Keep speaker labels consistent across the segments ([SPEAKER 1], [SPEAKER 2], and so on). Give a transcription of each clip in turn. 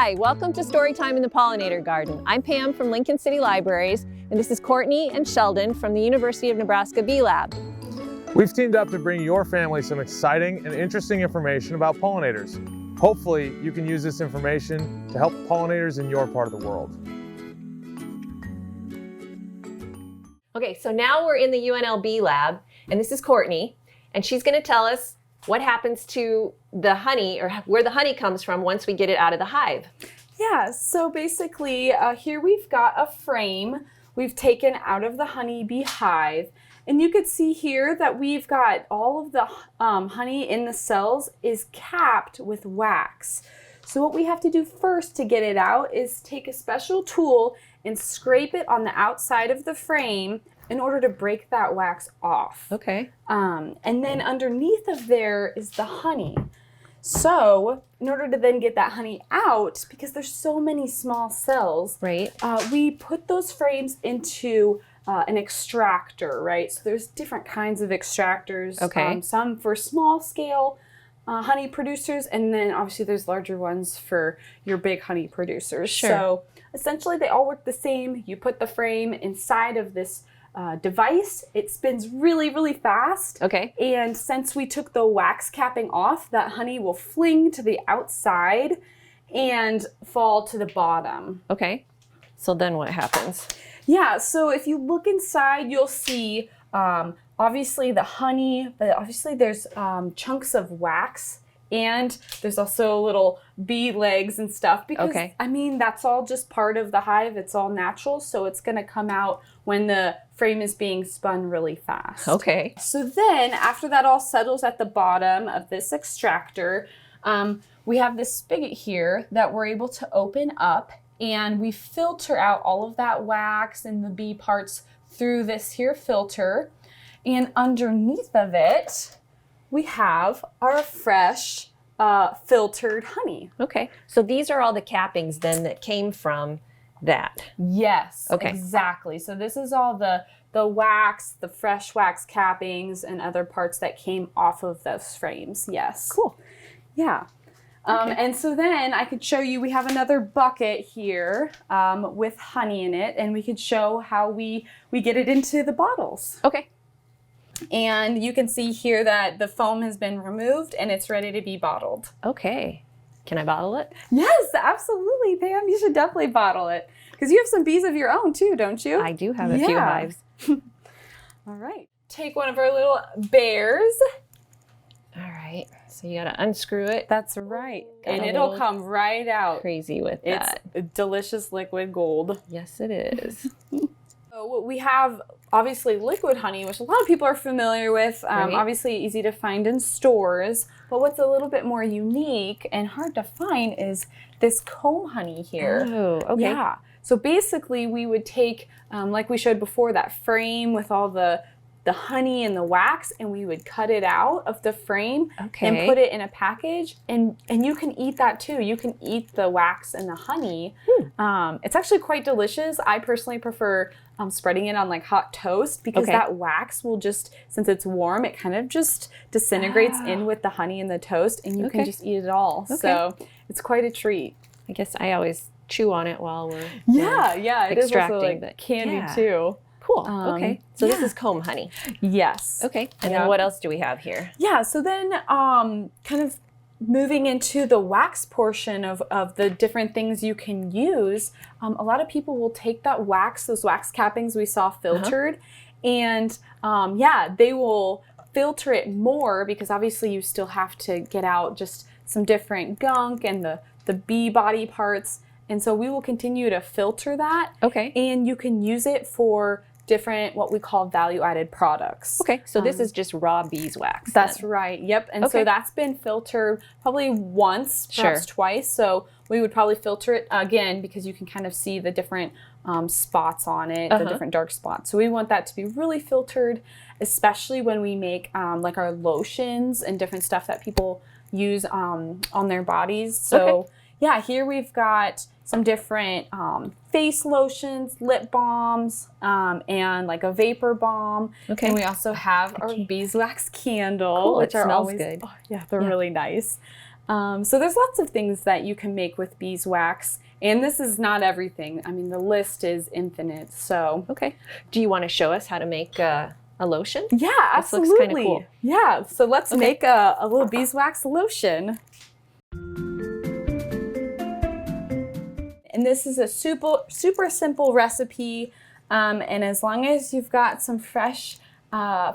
[SPEAKER 1] Hi, welcome to Storytime in the Pollinator Garden. I'm Pam from Lincoln City Libraries, and this is Courtney and Sheldon from the University of Nebraska Bee Lab.
[SPEAKER 2] We've teamed up to bring your family some exciting and interesting information about pollinators. Hopefully, you can use this information to help pollinators in your part of the world.
[SPEAKER 1] Okay, so now we're in the UNLB lab, and this is Courtney, and she's going to tell us what happens to the honey, or where the honey comes from once we get it out of the hive.
[SPEAKER 3] Yeah, so basically here we've got a frame we've taken out of the honeybee hive, and you could see here that we've got all of the honey in the cells is capped with wax. So what we have to do first to get it out is take a special tool and scrape it on the outside of the frame in order to break that wax off.
[SPEAKER 1] Okay.
[SPEAKER 3] And then underneath of there is the honey. So in order to then get that honey out, because there's so many small cells,
[SPEAKER 1] Right.
[SPEAKER 3] We put those frames into an extractor, right? So there's different kinds of extractors.
[SPEAKER 1] Okay.
[SPEAKER 3] Some for small scale honey producers, and then obviously there's larger ones for your big honey producers.
[SPEAKER 1] Sure.
[SPEAKER 3] So essentially they all work the same. You put the frame inside of this device. It spins really, really fast.
[SPEAKER 1] Okay.
[SPEAKER 3] And since we took the wax capping off, that honey will fling to the outside and fall to the bottom.
[SPEAKER 1] Okay. So then what happens?
[SPEAKER 3] Yeah, so if you look inside, you'll see obviously the honey, but obviously there's chunks of wax, and there's also little bee legs and stuff because,
[SPEAKER 1] Okay.
[SPEAKER 3] I mean, that's all just part of the hive. It's all natural, so it's going to come out when the frame is being spun really fast.
[SPEAKER 1] Okay.
[SPEAKER 3] So then, after that all settles at the bottom of this extractor, we have this spigot here that we're able to open up, and we filter out all of that wax and the bee parts through this here filter. And underneath of it, we have our fresh filtered honey.
[SPEAKER 1] Okay. So these are all the cappings then that came from that.
[SPEAKER 3] Yes,
[SPEAKER 1] Okay.
[SPEAKER 3] exactly. So this is all the wax, the fresh wax cappings, and other parts that came off of those frames. Yes.
[SPEAKER 1] Cool.
[SPEAKER 3] Yeah.
[SPEAKER 1] Okay.
[SPEAKER 3] And so then I could show you, we have another bucket here with honey in it, and we could show how we get it into the bottles.
[SPEAKER 1] Okay.
[SPEAKER 3] And you can see here that the foam has been removed and it's ready to be bottled.
[SPEAKER 1] Okay. Can I bottle it?
[SPEAKER 3] Yes, absolutely, Pam. You should definitely bottle it. Because you have some bees of your own too, don't you?
[SPEAKER 1] I do have a few hives.
[SPEAKER 3] All right. Take one of our little bears.
[SPEAKER 1] All right. So you got to unscrew it.
[SPEAKER 3] That's right.
[SPEAKER 1] Got
[SPEAKER 3] And
[SPEAKER 1] a
[SPEAKER 3] it'll
[SPEAKER 1] little
[SPEAKER 3] come right out.
[SPEAKER 1] Crazy with
[SPEAKER 3] It's
[SPEAKER 1] that.
[SPEAKER 3] a delicious liquid gold.
[SPEAKER 1] Yes, it is.
[SPEAKER 3] So we have obviously liquid honey, which a lot of people are familiar with.
[SPEAKER 1] Right.
[SPEAKER 3] Obviously easy to find in stores. But what's a little bit more unique and hard to find is this comb honey here.
[SPEAKER 1] Oh, okay.
[SPEAKER 3] Yeah. So basically we would take, like we showed before, that frame with all the honey and the wax, and we would cut it out of the frame
[SPEAKER 1] Okay.
[SPEAKER 3] and put it in a package, and you can eat that too. You can eat the wax and the honey. It's actually quite delicious. I personally prefer spreading it on like hot toast because
[SPEAKER 1] Okay.
[SPEAKER 3] that wax will just, since it's warm, it kind of just disintegrates in with the honey and the toast, and you can
[SPEAKER 1] Okay.
[SPEAKER 3] just eat it all.
[SPEAKER 1] Okay.
[SPEAKER 3] So it's quite a treat.
[SPEAKER 1] I guess I always chew on it while we're
[SPEAKER 3] Yeah, it is also
[SPEAKER 1] extracting,
[SPEAKER 3] like
[SPEAKER 1] but
[SPEAKER 3] candy
[SPEAKER 1] yeah.
[SPEAKER 3] too.
[SPEAKER 1] Cool. Okay. So this
[SPEAKER 3] yeah.
[SPEAKER 1] is comb honey.
[SPEAKER 3] Yes.
[SPEAKER 1] Okay. And
[SPEAKER 3] Yeah.
[SPEAKER 1] then what else do we have here?
[SPEAKER 3] Yeah, so then kind of moving into the wax portion of the different things you can use, a lot of people will take that wax, those wax cappings we saw filtered, and they will filter it more because obviously you still have to get out just some different gunk and the bee body parts. And so we will continue to filter that.
[SPEAKER 1] Okay.
[SPEAKER 3] And you can use it for different, what we call value-added products.
[SPEAKER 1] Okay. So this is just raw beeswax.
[SPEAKER 3] That's
[SPEAKER 1] then.
[SPEAKER 3] right. Yep. And
[SPEAKER 1] Okay.
[SPEAKER 3] so that's been filtered probably once, perhaps
[SPEAKER 1] Sure.
[SPEAKER 3] twice. So we would probably filter it again because you can kind of see the different spots on it, the different dark spots. So we want that to be really filtered, especially when we make like our lotions and different stuff that people use on their bodies. So
[SPEAKER 1] Okay.
[SPEAKER 3] yeah, here we've got some different face lotions, lip balms, and like a vapor balm.
[SPEAKER 1] Okay.
[SPEAKER 3] And we also have our beeswax candle,
[SPEAKER 1] Cool,
[SPEAKER 3] which
[SPEAKER 1] it
[SPEAKER 3] are
[SPEAKER 1] smells
[SPEAKER 3] always
[SPEAKER 1] good.
[SPEAKER 3] Oh, yeah, they're
[SPEAKER 1] Yeah.
[SPEAKER 3] really nice. So there's lots of things that you can make with beeswax. And this is not everything. I mean, the list is infinite. So
[SPEAKER 1] Okay. Do you want to show us how to make a lotion?
[SPEAKER 3] yeah,
[SPEAKER 1] This looks
[SPEAKER 3] absolutely.
[SPEAKER 1] kinda cool.
[SPEAKER 3] Yeah, so let's make a little beeswax lotion. And this is a super simple recipe. And as long as you've got some fresh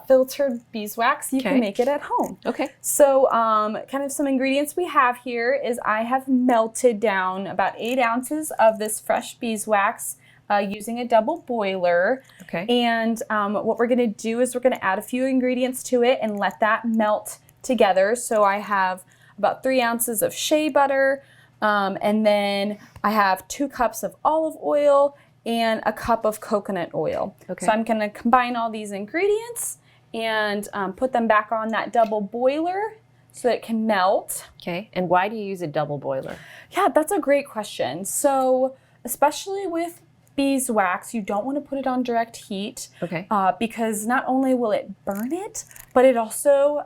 [SPEAKER 3] filtered beeswax, you can make it at home.
[SPEAKER 1] Okay.
[SPEAKER 3] So kind of some ingredients we have here is I have melted down about 8 ounces of this fresh beeswax using a double boiler.
[SPEAKER 1] Okay.
[SPEAKER 3] And what we're gonna do is we're gonna add a few ingredients to it and let that melt together. So I have about 3 ounces of shea butter, and then I have 2 cups of olive oil and a cup of coconut oil.
[SPEAKER 1] Okay.
[SPEAKER 3] So I'm gonna combine all these ingredients and put them back on that double boiler so that it can melt.
[SPEAKER 1] Okay. And why do you use a double boiler?
[SPEAKER 3] Yeah, that's a great question. So especially with beeswax, you don't want to put it on direct heat.
[SPEAKER 1] Okay.
[SPEAKER 3] Because not only will it burn it, but it also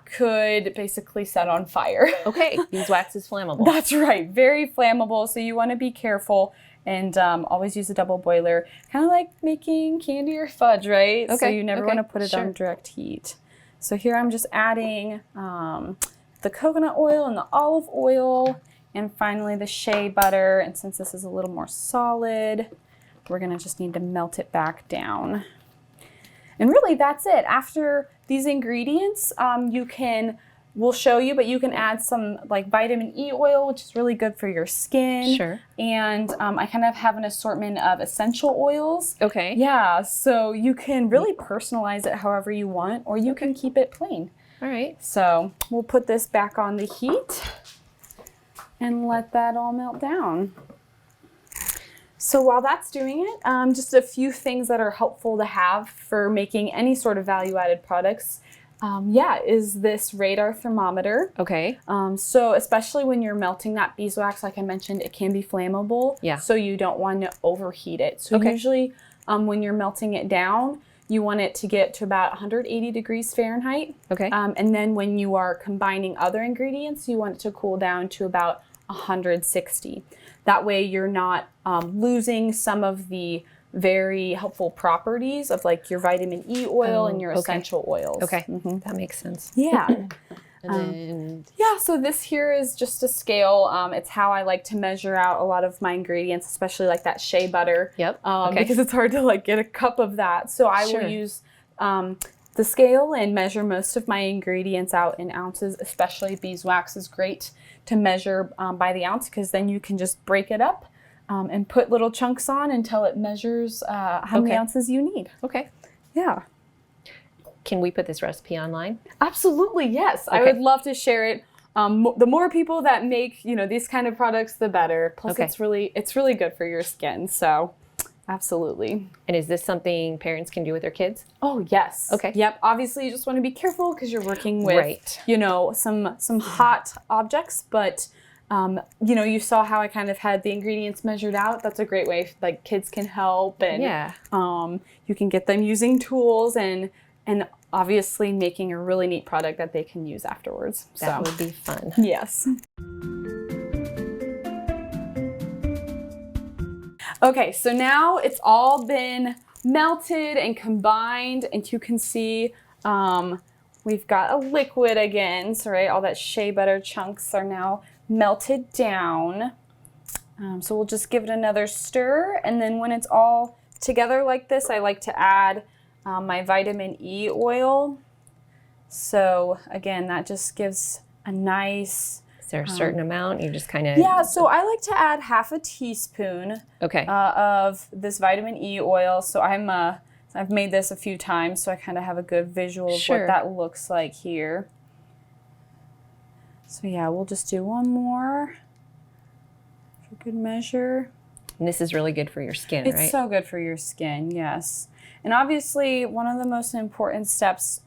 [SPEAKER 3] could basically set on fire.
[SPEAKER 1] Okay. Beeswax is flammable.
[SPEAKER 3] That's right, very flammable. So you want to be careful and always use a double boiler. Kind of like making candy or fudge, right?
[SPEAKER 1] Okay.
[SPEAKER 3] So you never want to put it
[SPEAKER 1] Sure.
[SPEAKER 3] on direct heat. So here I'm just adding the coconut oil and the olive oil, and finally the shea butter. And since this is a little more solid, we're gonna just need to melt it back down. And really that's it. After these ingredients, we'll show you, but you can add some like vitamin E oil, which is really good for your skin.
[SPEAKER 1] Sure.
[SPEAKER 3] And I kind of have an assortment of essential oils.
[SPEAKER 1] Okay.
[SPEAKER 3] Yeah, so you can really personalize it however you want, or you can keep it plain.
[SPEAKER 1] All right.
[SPEAKER 3] So we'll put this back on the heat and let that all melt down. So while that's doing it, just a few things that are helpful to have for making any sort of value-added products. Is this radar thermometer.
[SPEAKER 1] Okay.
[SPEAKER 3] So especially when you're melting that beeswax, like I mentioned, it can be flammable.
[SPEAKER 1] Yeah.
[SPEAKER 3] So you don't want to overheat it. So usually when you're melting it down, you want it to get to about 180 degrees Fahrenheit.
[SPEAKER 1] Okay.
[SPEAKER 3] And then when you are combining other ingredients, you want it to cool down to about 160. That way you're not losing some of the very helpful properties of like your vitamin E oil and your essential oils.
[SPEAKER 1] Okay. That makes sense.
[SPEAKER 3] Yeah.
[SPEAKER 1] And then
[SPEAKER 3] So this here is just a scale. It's how I like to measure out a lot of my ingredients, especially like that shea butter.
[SPEAKER 1] Yep.
[SPEAKER 3] Because it's hard to like get a cup of that. So I will use the scale and measure most of my ingredients out in ounces. Especially beeswax is great to measure by the ounce, because then you can just break it up and put little chunks on until it measures how many ounces you need.
[SPEAKER 1] Okay.
[SPEAKER 3] Yeah.
[SPEAKER 1] Can we put this recipe online?
[SPEAKER 3] Absolutely, yes. I would love to share it. The more people that make, these kind of products, the better. Plus, it's really good for your skin. So, absolutely.
[SPEAKER 1] And is this something parents can do with their kids?
[SPEAKER 3] Oh, yes.
[SPEAKER 1] Okay.
[SPEAKER 3] Yep. Obviously, you just want to be careful because you're working with, some hot objects. But, you saw how I kind of had the ingredients measured out. That's a great way, like kids can help, and you can get them using tools and obviously making a really neat product that they can use afterwards.
[SPEAKER 1] That would be fun.
[SPEAKER 3] Yes. Okay, so now it's all been melted and combined, and you can see we've got a liquid again. So all that shea butter chunks are now melted down. So we'll just give it another stir, and then when it's all together like this, I like to add my vitamin E oil. So again, that just gives a nice...
[SPEAKER 1] Is there a certain amount? You just kind of...
[SPEAKER 3] Yeah, so I like to add half a teaspoon of this vitamin E oil. So I've made this a few times, so I kind of have a good visual of what that looks like here. So yeah, we'll just do one more for good measure.
[SPEAKER 1] And this is really good for your skin, right?
[SPEAKER 3] It's so good for your skin, yes. And obviously, one of the most important steps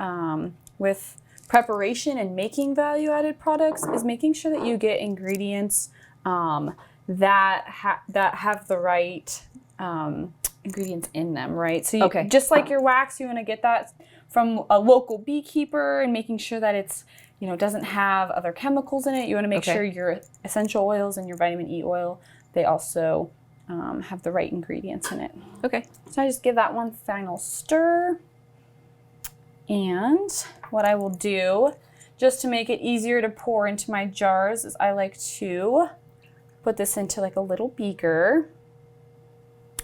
[SPEAKER 3] with preparation and making value-added products is making sure that you get ingredients that have the right ingredients in them, right? So
[SPEAKER 1] Okay.
[SPEAKER 3] just like your wax, you want to get that from a local beekeeper and making sure that it's, you know, doesn't have other chemicals in it. You want to make
[SPEAKER 1] Okay.
[SPEAKER 3] sure your essential oils and your vitamin E oil, they also have the right ingredients in it.
[SPEAKER 1] Okay.
[SPEAKER 3] So I just give that one final stir. And what I will do, just to make it easier to pour into my jars, is I like to put this into like a little beaker.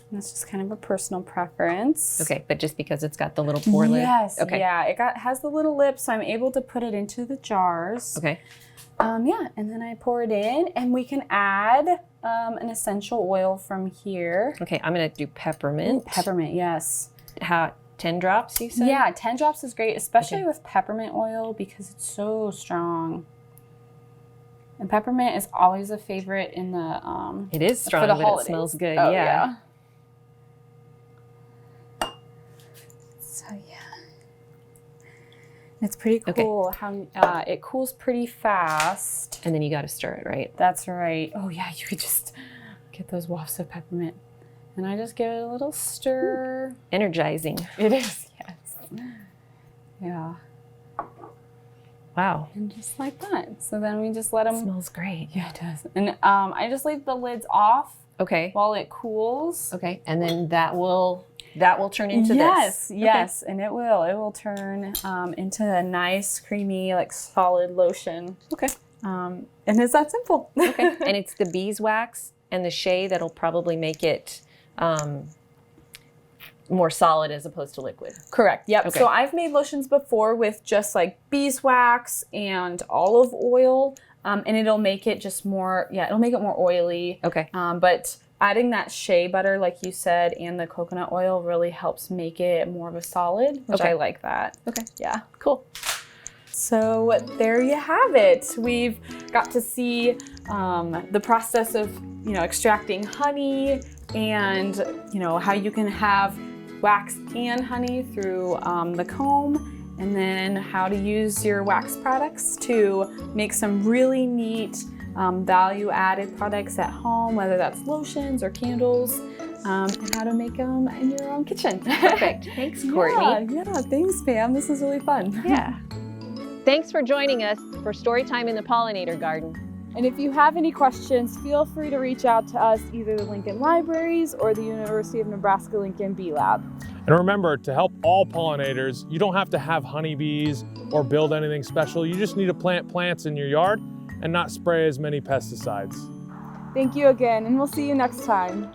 [SPEAKER 3] And that's just kind of a personal preference.
[SPEAKER 1] Okay, but just because it's got the little pour lid?
[SPEAKER 3] Yes,
[SPEAKER 1] Okay.
[SPEAKER 3] yeah, it has the little lip, so I'm able to put it into the jars.
[SPEAKER 1] Okay.
[SPEAKER 3] Yeah, and then I pour it in, and we can add an essential oil from here.
[SPEAKER 1] Okay, I'm gonna do peppermint.
[SPEAKER 3] Peppermint, yes.
[SPEAKER 1] How, 10 drops, you said?
[SPEAKER 3] Yeah, 10 drops is great, especially
[SPEAKER 1] Okay.
[SPEAKER 3] with peppermint oil because it's so strong. And peppermint is always a favorite in the
[SPEAKER 1] It is strong,
[SPEAKER 3] for the
[SPEAKER 1] but
[SPEAKER 3] holidays.
[SPEAKER 1] it smells good.
[SPEAKER 3] Oh,
[SPEAKER 1] yeah.
[SPEAKER 3] So yeah, it's pretty cool how it cools pretty fast.
[SPEAKER 1] And then you gotta stir it, right?
[SPEAKER 3] That's right. Oh yeah, you could just get those wafts of peppermint, and I just give it a little stir.
[SPEAKER 1] Energizing.
[SPEAKER 3] It is, yes. Yeah,
[SPEAKER 1] Wow.
[SPEAKER 3] and just like that. So then we just let them.
[SPEAKER 1] Smells great.
[SPEAKER 3] Yeah, it does. And I just leave the lids off
[SPEAKER 1] Okay.
[SPEAKER 3] while it cools.
[SPEAKER 1] Okay. And then that will turn into
[SPEAKER 3] Yes,
[SPEAKER 1] this.
[SPEAKER 3] yes, and it will turn into a nice, creamy, like solid lotion.
[SPEAKER 1] Okay.
[SPEAKER 3] And it's that simple.
[SPEAKER 1] Okay. And it's the beeswax and the shea that'll probably make it more solid as opposed to liquid.
[SPEAKER 3] Correct. Yep.
[SPEAKER 1] Okay.
[SPEAKER 3] So I've made lotions before with just like beeswax and olive oil, and it'll make it just more. Yeah, it'll make it more oily.
[SPEAKER 1] Okay.
[SPEAKER 3] But adding that shea butter, like you said, and the coconut oil really helps make it more of a solid, which
[SPEAKER 1] Okay.
[SPEAKER 3] I like that.
[SPEAKER 1] Okay.
[SPEAKER 3] Yeah.
[SPEAKER 1] Cool.
[SPEAKER 3] So there you have it. We've got to see the process of, you know, extracting honey and, you know, how you can have wax and honey through the comb, and then how to use your wax products to make some really neat value-added products at home, whether that's lotions or candles, and how to make them in your own kitchen.
[SPEAKER 1] Perfect. Thanks, Courtney.
[SPEAKER 3] Yeah, thanks, Pam. This was really fun.
[SPEAKER 1] Yeah. Thanks for joining us for Storytime in the Pollinator Garden.
[SPEAKER 3] And if you have any questions, feel free to reach out to us, either the Lincoln Libraries or the University of Nebraska-Lincoln Bee Lab.
[SPEAKER 2] And remember, to help all pollinators, you don't have to have honeybees or build anything special. You just need to plant plants in your yard and not spray as many pesticides.
[SPEAKER 3] Thank you again, and we'll see you next time.